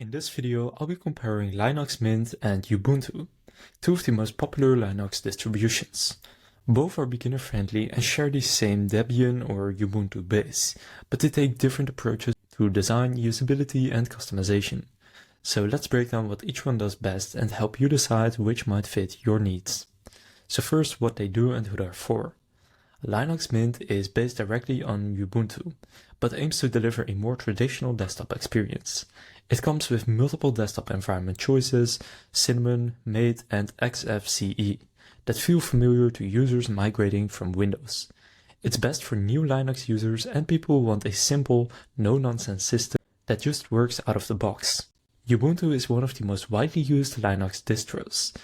In this video, I'll be comparing Linux Mint and Ubuntu, two of the most popular Linux distributions. Both are beginner-friendly and share the same Debian or Ubuntu base, but they take different approaches to design, usability, and customization. So let's break down what each one does best and help you decide which might fit your needs. So first, what they do and who they're for. Linux Mint is based directly on Ubuntu, but aims to deliver a more traditional desktop experience. It comes with multiple desktop environment choices, Cinnamon, Mate, and XFCE, that feel familiar to users migrating from Windows. It's best for new Linux users and people who want a simple, no-nonsense system that just works out of the box. Ubuntu is one of the most widely used Linux distros,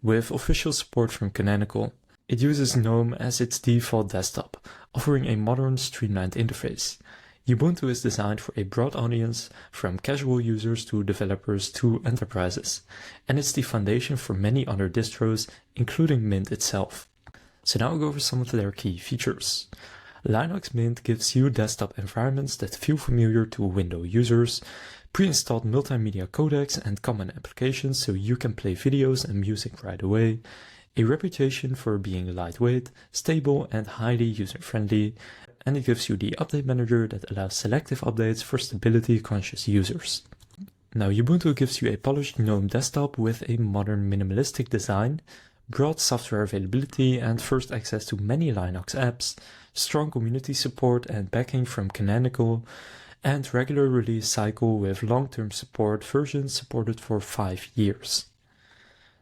with official support from Canonical. It uses GNOME as its default desktop, offering a modern, streamlined interface. Ubuntu is designed for a broad audience, from casual users to developers to enterprises, and it's the foundation for many other distros, including Mint itself. So now I'll go over some of their key features. Linux Mint gives you desktop environments that feel familiar to Windows users, pre-installed multimedia codecs and common applications so you can play videos and music right away, a reputation for being lightweight, stable, and highly user-friendly, and it gives you the update manager that allows selective updates for stability-conscious users. Now, Ubuntu gives you a polished GNOME desktop with a modern minimalistic design, broad software availability and first access to many Linux apps, strong community support and backing from Canonical, and regular release cycle with long-term support, versions supported for 5 years.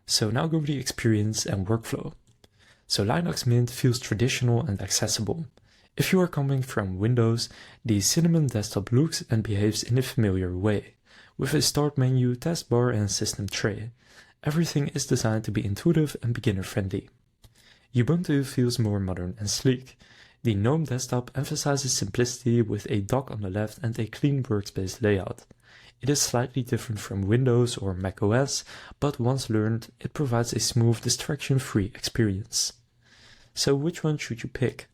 So now go over the experience and workflow. So Linux Mint feels traditional and accessible. If you are coming from Windows, the Cinnamon desktop looks and behaves in a familiar way, with a start menu, taskbar and system tray. Everything is designed to be intuitive and beginner-friendly. Ubuntu feels more modern and sleek. The GNOME desktop emphasizes simplicity with a dock on the left and a clean workspace layout. It is slightly different from Windows or macOS, but once learned, it provides a smooth, distraction-free experience. So which one should you pick?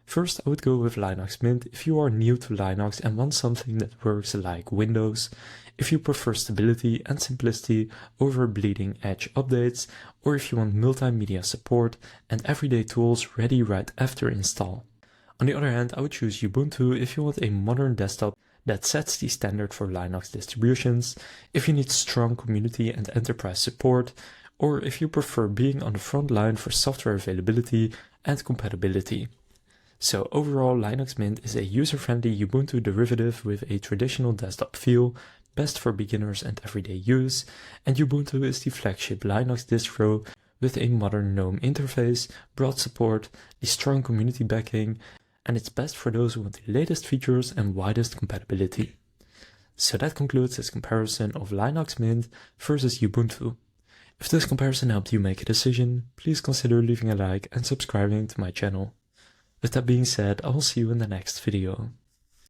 First, I would go with Linux Mint if you are new to Linux and want something that works like Windows, if you prefer stability and simplicity over bleeding edge updates, or if you want multimedia support and everyday tools ready right after install. On the other hand, I would choose Ubuntu if you want a modern desktop that sets the standard for Linux distributions, if you need strong community and enterprise support, or if you prefer being on the front line for software availability and compatibility. So overall, Linux Mint is a user-friendly Ubuntu derivative with a traditional desktop feel, best for beginners and everyday use, and Ubuntu is the flagship Linux distro with a modern GNOME interface, broad support, the strong community backing, and it's best for those who want the latest features and widest compatibility. So that concludes this comparison of Linux Mint versus Ubuntu. If this comparison helped you make a decision, please consider leaving a like and subscribing to my channel. With that being said, I will see you in the next video.